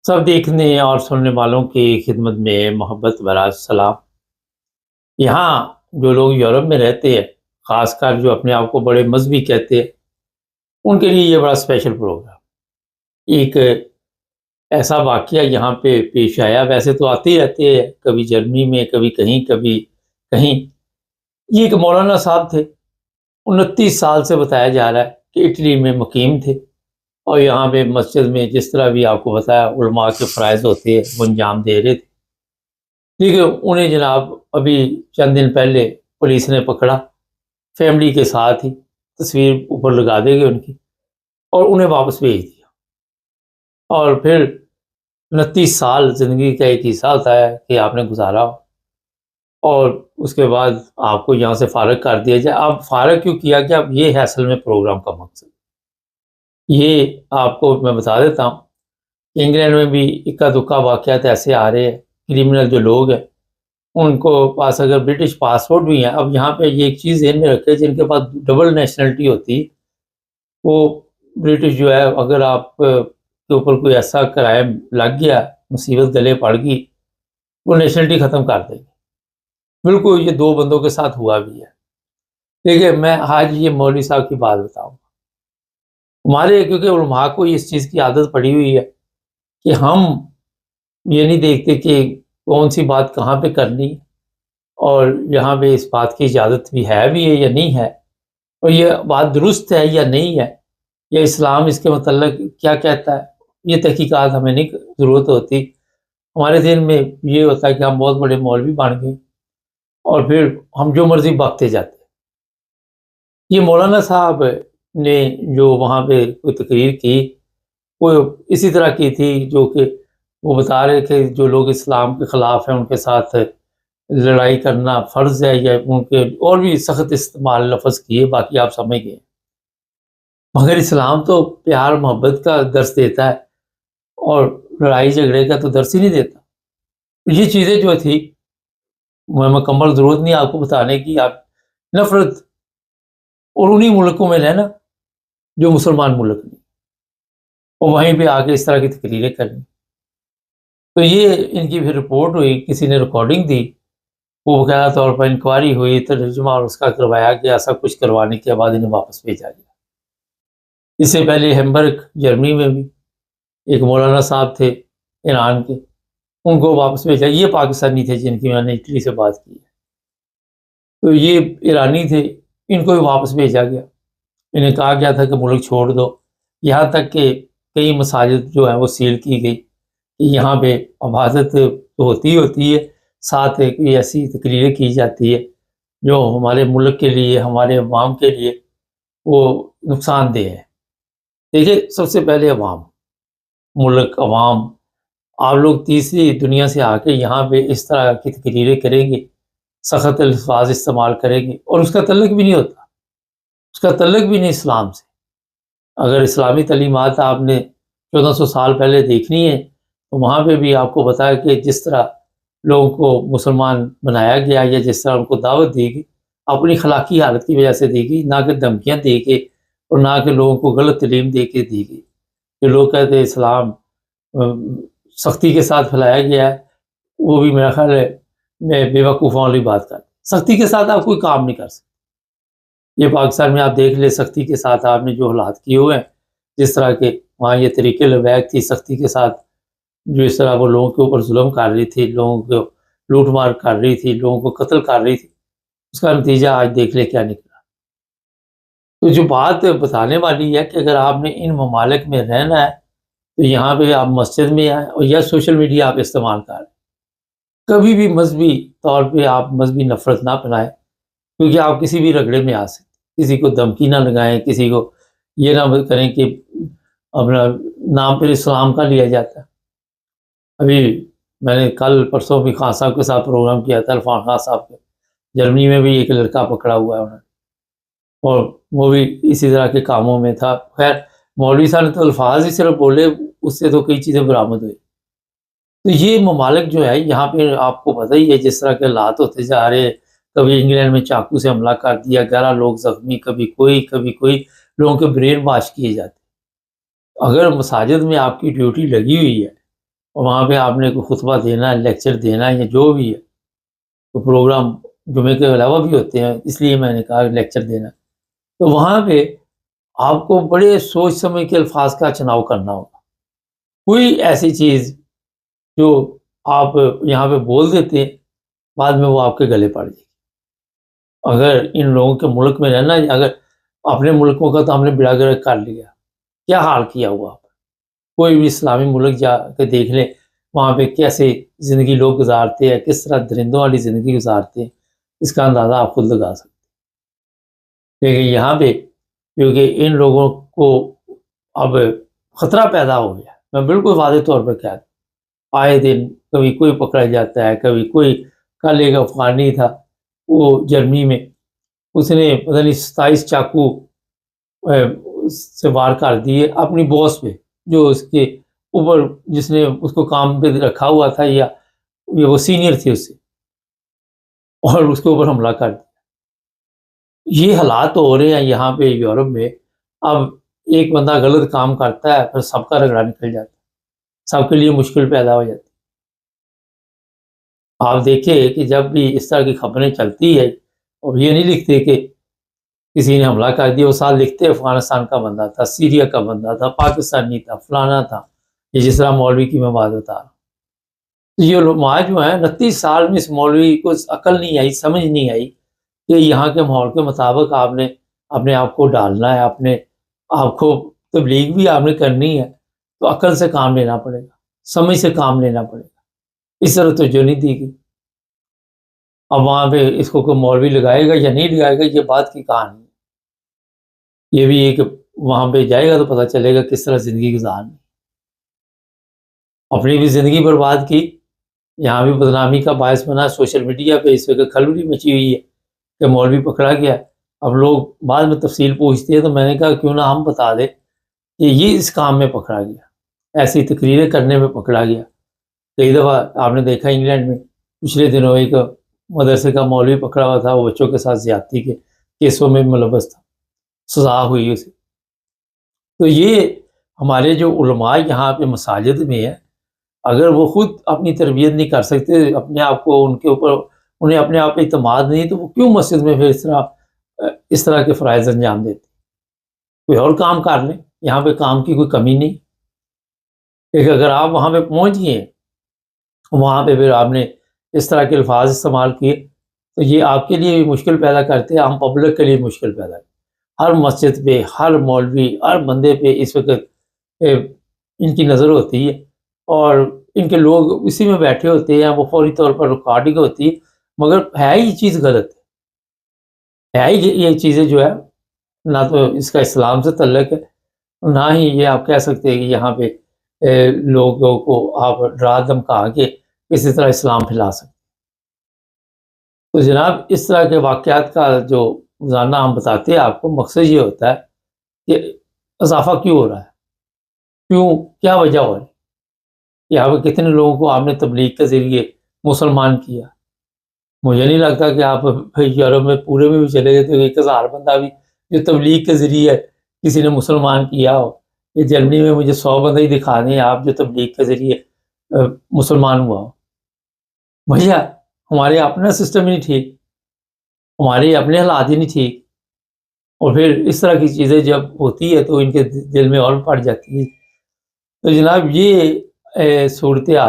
सब देखने और सुनने वालों की खिदमत में मोहब्बत भरा सलाम। यहाँ जो लोग यूरोप में रहते हैं, ख़ासकर जो अपने आप को बड़े मज़हबी कहते हैं, उनके लिए ये बड़ा स्पेशल प्रोग्राम। एक ऐसा वाक़या यहाँ पे पेश आया, वैसे तो आते ही रहते हैं, कभी जर्मनी में, कभी कहीं, कभी कहीं। ये एक मौलाना साहब थे, 29 साल से बताया जा रहा है कि इटली में मुकीम थे और यहाँ पे मस्जिद में जिस तरह भी आपको बताया उलमा के फ़राइज़ होते हैं, वो अंजाम दे रहे थे। देखिए, उन्हें जनाब अभी चंद दिन पहले पुलिस ने पकड़ा, फैमिली के साथ ही तस्वीर ऊपर लगा देंगे उनकी, और उन्हें वापस भेज दिया। और फिर 29 साल ज़िंदगी का एक हिस्सा होता है कि आपने गुजारा हो, और उसके बाद आपको यहाँ से फ़ारिग कर दिया जाए। अब फ़ारिग क्यों किया गया, अब ये है असल में प्रोग्राम का मकसद। ये आपको मैं बता देता हूँ, इंग्लैंड में भी इक्का दुक्का वाक़यात ऐसे आ रहे हैं, क्रिमिनल जो लोग हैं उनको पास अगर ब्रिटिश पासपोर्ट भी है। अब यहाँ पे ये एक चीज़ ध्यान में रखें, जिनके पास डबल नेशनलिटी होती, वो ब्रिटिश जो है, अगर आप के ऊपर कोई ऐसा क्राइम लग गया, मुसीबत गले पड़ गई, वो नेशनलिटी ख़त्म कर देंगे। बिल्कुल, ये 2 बंदों के साथ हुआ भी है। देखिए, मैं आज ये मौलवी साहब की बात बताऊँगा। हमारे क्योंकि उलमा को इस चीज़ की आदत पड़ी हुई है कि हम ये नहीं देखते कि कौन-सी बात कहाँ पे करनी है, और यहाँ पे इस बात की इजाज़त भी है या नहीं है, और ये बात दुरुस्त है या नहीं है, या इस्लाम इसके मतलब क्या कहता है, ये तहकीकात हमें नहीं ज़रूरत होती। हमारे ज़हन में ये होता है कि हम बहुत बड़े मौलवी बन गए और फिर हम जो मर्ज़ी बकते जाते हैं। ये मौलाना साहब ने जो वहाँ पे कोई तकरीर की, वो इसी तरह की थी, जो कि वो बता रहे थे जो लोग इस्लाम के ख़िलाफ़ हैं उनके साथ लड़ाई करना फ़र्ज़ है, या उनके और भी सख्त इस्तेमाल लफ़्ज़ किए, बाकी आप समझ गए। मगर इस्लाम तो प्यार मोहब्बत का दर्स देता है, और लड़ाई झगड़े का तो दर्स ही नहीं देता। ये चीज़ें जो थी, मैं मुकम्मल ज़रूरत नहीं आपको बताने की। आप नफ़रत, और उन्हीं मुल्कों में रहना जो मुसलमान मुल्क नहीं, और वहीं पे आके इस तरह की तकरीरें करनी। तो ये इनकी फिर रिपोर्ट हुई, किसी ने रिकॉर्डिंग दी, वो बाकायदा तौर पर इंक्वायरी हुई, तर्जुमा और उसका करवाया गया। सब कुछ करवाने के बाद इन्हें वापस भेजा गया। इससे पहले हैम्बर्ग जर्मनी में भी एक मौलाना साहब थे ईरान के, उनको वापस भेजा। ये पाकिस्तानी थे जिनकी मैंने इटली से बात की है, तो ये ईरानी थे, इनको भी वापस भेजा गया। इन्हें कहा गया था कि मुल्क छोड़ दो। यहाँ तक कि कई मसाजिद जो हैं वो सील की गई कि यहाँ पे इबादत तो होती है, साथ एक ऐसी तकरीरें की जाती है जो हमारे मुल्क के लिए, हमारे अवाम के लिए वो नुकसानदेह है। देखिए, सबसे पहले अवाम, मुल्क, अवाम, आप लोग तीसरी दुनिया से आके यहाँ पे इस तरह की तकरीरें करेंगे, सख्त अल्फाज इस्तेमाल करेंगे, और उसका तल्लुक भी नहीं होता, उसका तल्लुक भी नहीं इस्लाम से। अगर इस्लामी तालीमात आपने 1400 साल पहले देखनी है, तो वहाँ पे भी आपको बताया कि जिस तरह लोगों को मुसलमान बनाया गया, या जिस तरह उनको दावत दी गई, अपनी अखलाकी हालत की वजह से दी गई, ना कि धमकियाँ दे के, और ना कि लोगों को गलत तालीम दे के दी गई। जो लोग कहते हैं इस्लाम सख्ती के साथ फैलाया गया है, वो भी मेरा ख्याल है मैं बेवकूफ़ों वाली बात कर। सख्ती के साथ आप कोई काम नहीं कर सकते। ये पाकिस्तान में आप देख लें, सख्ती के साथ आपने जो हालात किए हुए हैं, जिस तरह के वहाँ ये तरीके लबैक थी, सख्ती के साथ जो इस तरह वो लोगों के ऊपर जुल्म कर रही थी, लोगों को लूट मार कर रही थी, लोगों को कत्ल कर रही थी, उसका नतीजा आज देख लें क्या निकला। तो जो बात बताने वाली है कि अगर आपने इन ममालिक में रहना है, तो यहाँ पे आप मस्जिद में आएँ, और या सोशल मीडिया आप इस्तेमाल करें। कभी भी मजहबी तौर पे आप मजहबी नफ़रत ना फैलाएँ, क्योंकि आप किसी भी रगड़े में आ सकते। किसी को धमकी ना लगाएँ, किसी को ये ना करें कि अपना नाम फिर इस्लाम का लिया जाता है। अभी मैंने कल परसों भी खान साहब के साथ प्रोग्राम किया था, इरफान खान साहब के। जर्मनी में भी एक लड़का पकड़ा हुआ है उन्होंने, और वो भी इसी तरह के कामों में था। खैर, मौलवी साहब ने तो अल्फाज ही सिर्फ बोले, उससे तो कई चीज़ें बरामद हुई। तो ये ममालिक जो है, यहाँ पे आपको पता ही है जिस तरह के हालात होते जा रहे हैं। कभी इंग्लैंड में चाकू से हमला कर दिया, 11 लोग ज़ख्मी, कभी कोई, लोगों के ब्रेन वॉश किए जाते हैं। अगर मसाजिद में आपकी ड्यूटी लगी हुई है, اور وہاں پہ آپ نے کوئی خطبہ دینا ہے، لیکچر دینا ہے یا جو بھی ہے، تو پروگرام جمعے کے علاوہ بھی ہوتے ہیں، اس لیے میں نے کہا لیکچر دینا ہے، تو وہاں پہ آپ کو بڑے سوچ سمجھ کے الفاظ کا چناؤ کرنا ہوگا۔ کوئی ایسی چیز جو آپ یہاں پہ بول دیتے ہیں، بعد میں وہ آپ کے گلے پڑ جائے گی۔ اگر ان لوگوں کے ملک میں رہنا، اگر اپنے ملکوں کا تو ہم نے بیڑا گرک کر لیا، کیا حال کیا ہوا آپ؟ کوئی بھی اسلامی ملک جا کے دیکھ لیں، وہاں پہ کیسے زندگی لوگ گزارتے ہیں، کس طرح درندوں والی زندگی گزارتے ہیں، اس کا اندازہ آپ خود لگا سکتے ہیں۔ لیکن یہاں پہ کیونکہ ان لوگوں کو اب خطرہ پیدا ہو گیا، میں بالکل واضح طور پر کہتا ہوں، آئے دن کبھی کوئی پکڑا جاتا ہے، کبھی کوئی۔ کل ایک افغانی تھا، وہ جرمنی میں، اس نے پتہ نہیں 27 چاقو سے وار کر دیے اپنی باس پہ، جو اس کے اوپر، جس نے اس کو کام پہ رکھا ہوا تھا، یا وہ سینئر تھی اس سے، اور اس کے اوپر حملہ کر دیا۔ یہ حالات ہو رہے ہیں یہاں پہ یورپ میں۔ اب ایک بندہ غلط کام کرتا ہے، پھر سب کا رگڑا نکل جاتا ہے، سب کے لیے مشکل پیدا ہو جاتی ہے۔ آپ دیکھیں کہ جب بھی اس طرح کی خبریں چلتی ہے، اور یہ نہیں لکھتے کہ کسی نے حملہ کر دیا، وہ ساتھ لکھتے افغانستان کا بندہ تھا، سیریا کا بندہ تھا، پاکستانی تھا، فلانا تھا۔ یہ جس طرح مولوی کی میں بات بتا رہا ہوں، تو یہ علماء جو ہیں 29 سال میں اس مولوی کو عقل نہیں آئی، سمجھ نہیں آئی کہ یہاں کے ماحول کے مطابق آپ نے اپنے آپ کو ڈالنا ہے، اپنے آپ کو تبلیغ بھی آپ نے کرنی ہے، تو عقل سے کام لینا پڑے گا، سمجھ سے کام لینا پڑے گا۔ اس طرح تو جو نہیں دی گئی۔ اب وہاں پہ اس کو کوئی مولوی لگائے گا یا نہیں لگائے گا، یہ بات کی کہانی ہے۔ یہ بھی ہے کہ وہاں پہ جائے گا تو پتہ چلے گا کس طرح زندگی گزارنی، اپنی بھی زندگی برباد کی، یہاں بھی بدنامی کا باعث بنا۔ سوشل میڈیا پہ اس وقت کھلبلی مچی ہوئی ہے کہ مولوی پکڑا گیا۔ اب لوگ بعد میں تفصیل پوچھتے ہیں، تو میں نے کہا کیوں نہ ہم بتا دیں کہ یہ اس کام میں پکڑا گیا، ایسی تقریریں کرنے میں پکڑا گیا۔ کئی دفعہ آپ نے دیکھا انگلینڈ میں پچھلے دنوں ایک مدرسے کا مولوی پکڑا ہوا تھا، وہ بچوں کے ساتھ زیادتی کے کیسوں میں ملوث تھا، سزا ہوئی اسے۔ تو یہ ہمارے جو علماء یہاں پہ مساجد میں ہیں، اگر وہ خود اپنی تربیت نہیں کر سکتے، اپنے آپ کو، ان کے اوپر انہیں اپنے آپ پہ اعتماد نہیں، تو وہ کیوں مسجد میں پھر اس طرح کے فرائض انجام دیتے؟ کوئی اور کام کر لیں، یہاں پہ کام کی کوئی کمی نہیں۔ لیکن اگر آپ وہاں پہ پہنچ گئے، وہاں پہ پھر آپ نے اس طرح کے الفاظ استعمال کیے، تو یہ آپ کے لیے بھی مشکل پیدا کرتے ہیں، عام پبلک کے لیے مشکل پیدا کرتے۔ ہر مسجد پہ، ہر مولوی، ہر بندے پہ اس وقت ان کی نظر ہوتی ہے، اور ان کے لوگ اسی میں بیٹھے ہوتے ہیں، وہ فوری طور پر ریکارڈنگ ہوتی ہے۔ مگر ہے یہ چیز غلط ہے ہی، یہ چیزیں جو ہے نہ تو اس کا اسلام سے تعلق ہے، نہ ہی یہ آپ کہہ سکتے ہیں کہ یہاں پہ لوگوں کو آپ ڈرا دھمکا کے کسی طرح اسلام پھیلا سکتے۔ تو جناب اس طرح کے واقعات کا جو روزانہ ہم بتاتے ہیں آپ کو، مقصد یہ ہوتا ہے کہ اضافہ کیوں ہو رہا ہے، کیا وجہ ہو رہی ہے، یہاں پہ کتنے لوگوں کو آپ نے تبلیغ کے ذریعے مسلمان کیا۔ مجھے نہیں لگتا کہ آپ یورپ میں پورے میں بھی چلے گئے تو 1000 بندہ بھی جو تبلیغ کے ذریعے کسی نے مسلمان کیا ہو۔ یہ جرمنی میں مجھے 100 بندہ ہی دکھا دیں آپ جو تبلیغ کے ذریعے مسلمان ہوا ہو۔ بھیا ہمارے اپنا سسٹم ہی نہیں ٹھیک، ہمارے اپنے حالات ہی نہیں ٹھیک، اور پھر اس طرح کی چیزیں جب ہوتی ہے تو ان کے دل میں اور پڑ جاتی ہے۔ تو جناب یہ صورتحال